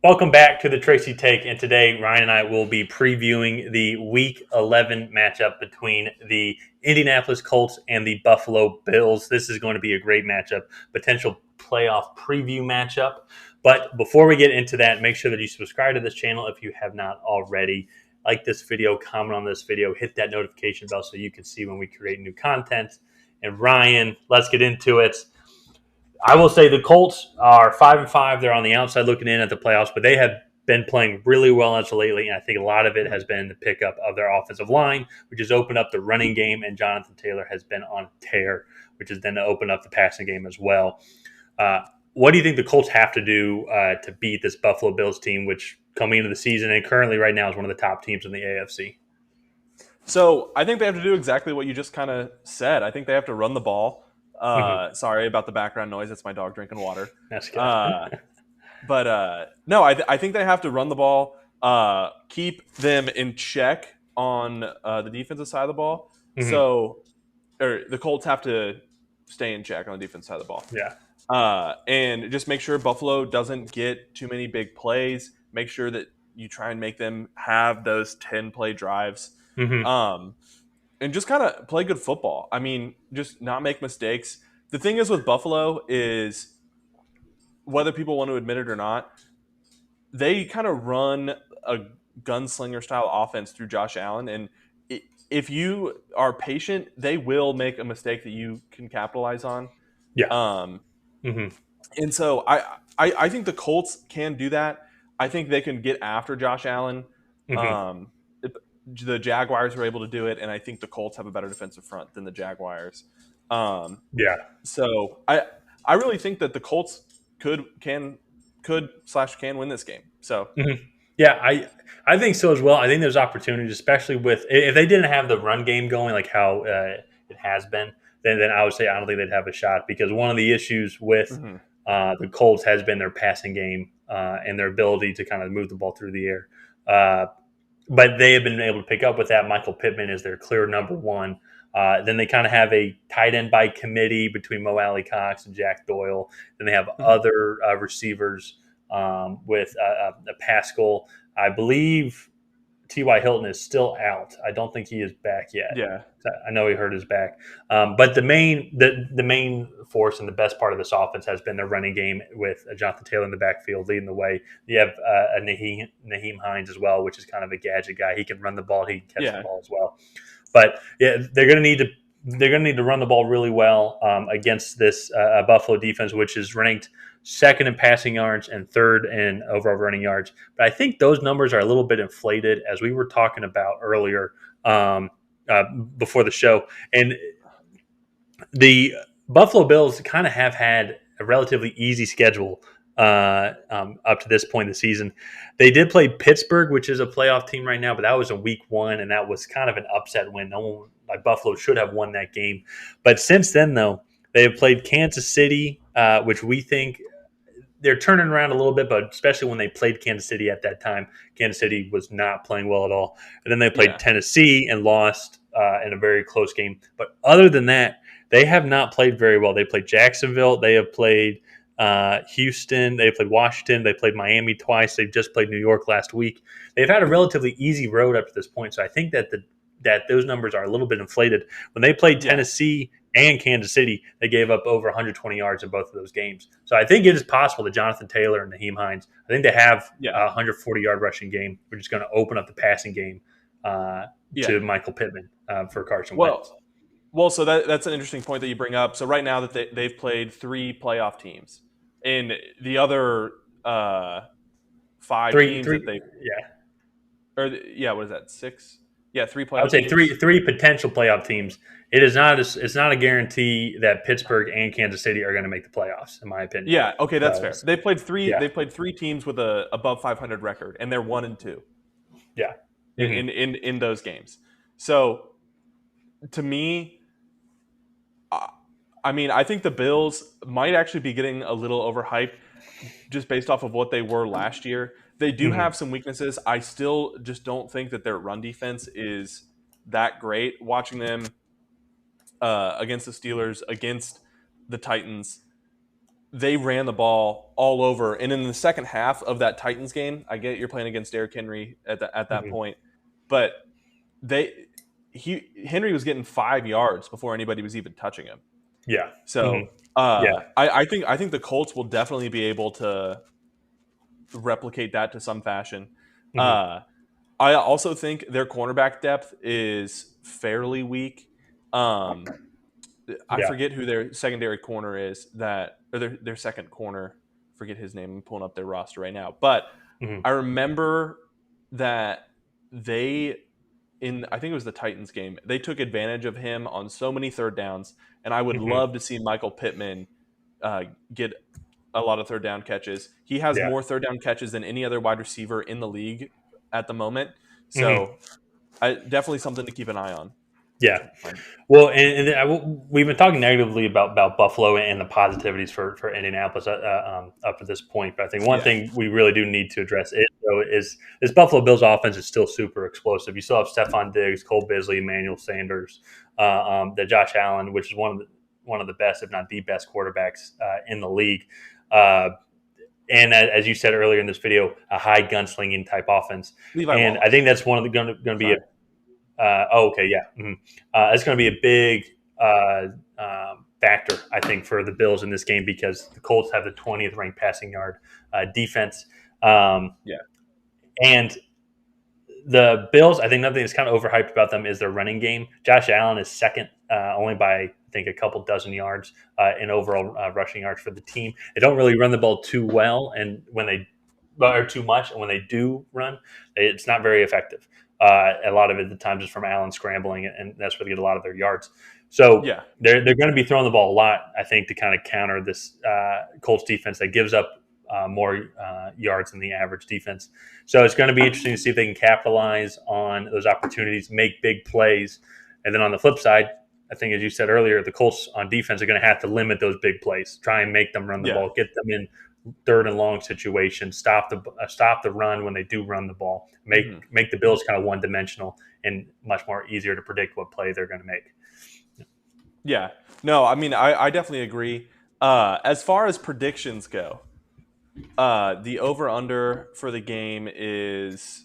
Welcome back to the Tracy Take, and today Ryan and I will be previewing the Week 11 matchup between the Indianapolis Colts and the Buffalo Bills. This is going to be a great matchup, potential playoff preview matchup. But before we get into that, make sure that you subscribe to this channel if you have not already. Like this video, comment on this video, hit that notification bell so you can see when we create new content. And Ryan, let's get into it. I will say the Colts are 5-5. They're on the outside looking in at the playoffs, but they have been playing really well as of lately. And I think a lot of it has been the pickup of their offensive line, which has opened up the running game, and Jonathan Taylor has been on tear, which has then opened up the passing game as well. What do you think the Colts have to do to beat this Buffalo Bills team, which coming into the season and currently right now is one of the top teams in the AFC? So I think they have to do exactly what you just kind of said. I think they have to run the ball. Mm-hmm. Sorry about the background noise. It's my dog drinking water. That's good. No, I think they have to run the ball, keep them in check on the defensive side of the ball. Mm-hmm. Or the Colts have to stay in check on the defensive side of the ball. Yeah. And just make sure Buffalo doesn't get too many big plays. Make sure that you try and make them have those 10-play drives. Mm-hmm. Um, and just kind of play good football. I mean, just not make mistakes. The thing is with Buffalo is whether people want to admit it or not, they kind of run a gunslinger style offense through Josh Allen. And if you are patient, they will make a mistake that you can capitalize on. Yeah. Um, Mm-hmm. and so I think the Colts can do that. I think they can get after Josh Allen. Mm-hmm. Um, the Jaguars were able to do it, and I think the Colts have a better defensive front than the Jaguars. Um, Yeah. so I really think that the Colts can win this game. So Mm-hmm. Yeah, I think so as well. I think there's opportunities, especially with if they didn't have the run game going like how it has been, then I would say I don't think they'd have a shot because one of the issues with mhm. the Colts has been their passing game and their ability to kind of move the ball through the air. Uh, but they have been able to pick up with that. Michael Pittman is their clear number one. Then they kind of have a tight end by committee between Mo Alley Cox and Jack Doyle. Then they have Mhm. other receivers with Pascal. I believe T.Y. Hilton is still out. I don't think he is back yet. Yeah, I know he hurt his back. But the main force and the best part of this offense has been their running game with Jonathan Taylor in the backfield leading the way. You have a Naheem Hines as well, which is kind of a gadget guy. He can run the ball. He can catch the yeah, ball as well. But yeah, they're going to need to run the ball really well against this Buffalo defense, which is ranked second in passing yards and third in overall running yards. But I think those numbers are a little bit inflated, as we were talking about earlier um, before the show. And the Buffalo Bills kind of have had a relatively easy schedule up to this point in the season. They did play Pittsburgh, which is a playoff team right now, but that was in week one, and that was kind of an upset win. No one like Buffalo should have won that game. But since then, though, they have played Kansas City, which we think they're turning around a little bit, but especially when they played Kansas City at that time, Kansas City was not playing well at all. And then they played yeah, Tennessee and lost in a very close game. But other than that, they have not played very well. They played Jacksonville. They have played Houston. They played Washington. They played Miami twice. They've just played New York last week. They've had a relatively easy road up to this point. So I think that those numbers are a little bit inflated. When they played yeah. Tennessee and Kansas City, they gave up over 120 yards in both of those games. So I think it is possible that Jonathan Taylor and Naheem Hines, I think they have Yeah, a 140-yard rushing game, which is going to open up the passing game yeah. to Michael Pittman for Carson Wentz. Well, so that's an interesting point that you bring up. So right now that they've played 3 playoff teams, and the other 5 Three, teams three, that they yeah. or yeah, what is that 6? Yeah, 3 I would playoff say teams. three potential playoff teams. It's not a guarantee that Pittsburgh and Kansas City are going to make the playoffs, in my opinion. Yeah, okay, that's So fair. They played 3. yeah, They played 3 teams with a above 500 record, and they're 1-2 yeah. in Mm-hmm. in those games. So to me, I mean, I think the Bills might actually be getting a little overhyped just based off of what they were last year. They do Mm-hmm. have some weaknesses. I still just don't think that their run defense is that great. Watching them against the Steelers, against the Titans, they ran the ball all over. And in the second half of that Titans game, I get you're playing against Derrick Henry at that Hmm. point, but they Henry was getting 5 yards before anybody was even touching him. Yeah. Hmm. So Yeah. I think the Colts will definitely be able to replicate that to some fashion. Hmm. Uh, I also think their cornerback depth is fairly weak. Um, I Yeah. forget who their secondary corner is that, or their second corner. Forget his name. I'm pulling up their roster right now, but Hmm. I remember that they I think it was the Titans game. They took advantage of him on so many third downs, and I would Hmm. love to see Michael Pittman get a lot of third down catches. He has Yeah. more third down catches than any other wide receiver in the league at the moment. Hmm. So, definitely something to keep an eye on. Yeah. Well, we've been talking negatively about Buffalo and the positivities for Indianapolis up to this point. But I think one Yeah, thing we really do need to address is this Buffalo Bills offense is still super explosive. You still have Stephon Diggs, Cole Beasley, Emmanuel Sanders, the Josh Allen, which is one of the best, if not the best, quarterbacks in the league. Uh, and as you said earlier in this video, a high gunslinging type offense. Levi And I think Wallace. that's one of the going to be a Sorry. okay, yeah. It's going to be a big factor, I think, for the Bills in this game because the Colts have the 20th ranked passing yard defense. Um, Yeah, and the Bills, I think nothing that's kind of overhyped about them is their running game. Josh Allen is second, only by, I think, a couple dozen yards in overall rushing yards for the team. They don't really run the ball too well, and when they or too much, and when they do run, it's not very effective. A lot of it, the times, is from Allen scrambling, and that's where they get a lot of their yards. So yeah, they're going to be throwing the ball a lot, I think, to kind of counter this Colts defense that gives up more yards than the average defense. So it's going to be interesting to see if they can capitalize on those opportunities, make big plays, and then on the flip side, I think as you said earlier, the Colts on defense are going to have to limit those big plays, try and make them run the yeah. ball, get them in third and long situations, stop the run when they do run the ball, Hmm. make the Bills kind of one dimensional and much more easier to predict what play they're going to make. Yeah. No, I mean, I definitely agree. As far as predictions go, the over under for the game is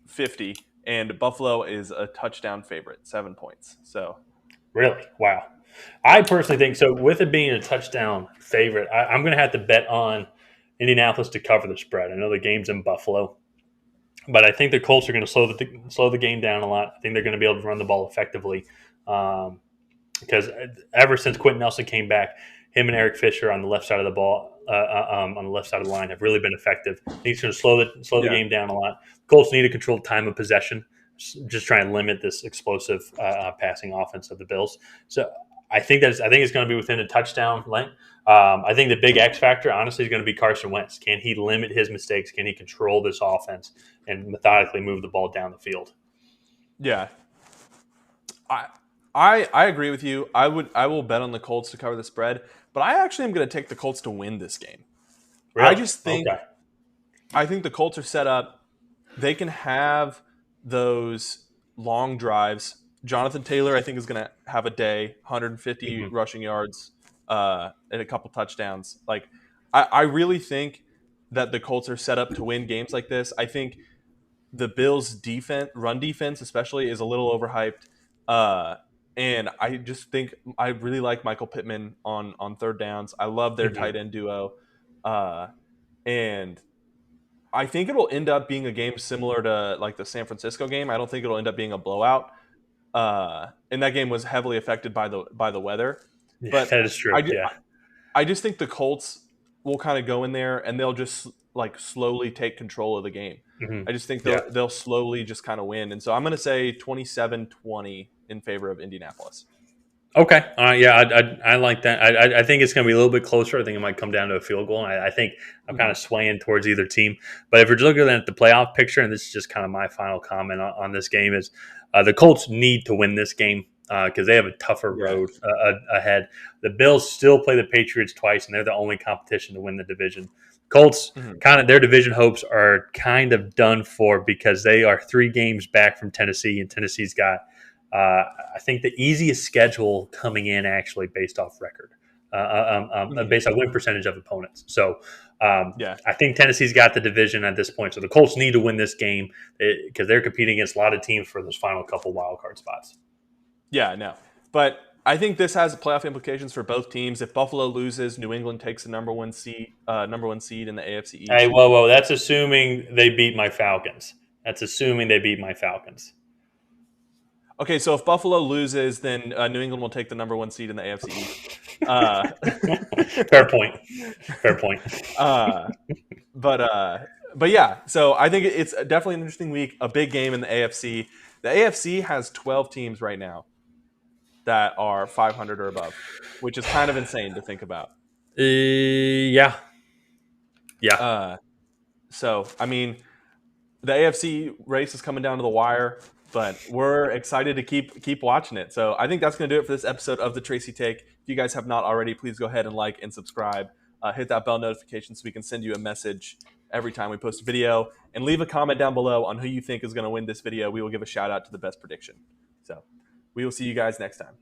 50, and Buffalo is a touchdown favorite, 7 points. So, Really, wow. I personally think so. With it being a touchdown favorite, I'm going to have to bet on Indianapolis to cover the spread. I know the game's in Buffalo, but I think the Colts are going to slow the game down a lot. I think they're going to be able to run the ball effectively because ever since Quentin Nelson came back, him and Eric Fisher on the left side of the ball, on the left side of the line, have really been effective. I think he's going to slow the yeah. game down a lot. Colts need to control time of possession, just try and limit this explosive passing offense of the Bills. So I think it's going to be within a touchdown length. I think the big X factor, honestly, is going to be Carson Wentz. Can he limit his mistakes? Can he control this offense and methodically move the ball down the field? Yeah. I I agree with you. I will bet on the Colts to cover the spread, but I actually am going to take the Colts to win this game. I Really? just think Okay. I think the Colts are set up. They can have those long drives. Jonathan Taylor, I think, is going to have a day, 150 Hmm. rushing yards, and a couple touchdowns. Like, I really think that the Colts are set up to win games like this. I think the Bills' run defense, especially, is a little overhyped. Uh, and I just think I really like Michael Pittman on third downs. I love their Hmm. tight end duo, uh, and I think it'll end up being a game similar to like the San Francisco game. I don't think it'll end up being a blowout. And that game was heavily affected by the weather. Yeah, But that is true. I, ju- Yeah. I just think the Colts will kind of go in there and they'll just like slowly take control of the game. Hmm. I just think Yeah. they'll slowly just kind of win. And so I'm going to say 27-20 in favor of Indianapolis. Okay. Yeah, I like that. I think it's going to be a little bit closer. I think it might come down to a field goal. I think I'm kind Mhm. of swaying towards either team. But if you're looking at the playoff picture, and this is just kind of my final comment on this game, is the Colts need to win this game because they have a tougher Yeah. road ahead. The Bills still play the Patriots twice, and they're the only competition to win the division. Colts Mhm. kind of their division hopes are kind of done for because they are 3 games back from Tennessee, and Tennessee's got I think the easiest schedule coming in actually based off record. Mhm. based on win percentage of opponents. So Yeah. I think Tennessee's got the division at this point. So the Colts need to win this game because they're competing against a lot of teams for those final couple wild card spots. Yeah, no. But I think this has playoff implications for both teams. If Buffalo loses, New England takes the number one seed in the AFC Hey, East. whoa, whoa! That's assuming they beat my Falcons. That's assuming they beat my Falcons. Okay, so if Buffalo loses, then New England will take the number one seed in the AFC East. Uh, Fair point. Fair point. uh, but uh, but yeah, so I think it's definitely an interesting week. A big game in the AFC. The AFC has 12 teams right now that are 500 or above, which is kind of insane to think about. Yeah, yeah. Uh, so I mean, the AFC race is coming down to the wire, but we're excited to keep watching it. So I think that's going to do it for this episode of the Tracy Take. If you guys have not already, please go ahead and like and subscribe. Hit that bell notification so we can send you a message every time we post a video, and leave a comment down below on who you think is going to win this video. We will give a shout out to the best prediction. So we will see you guys next time.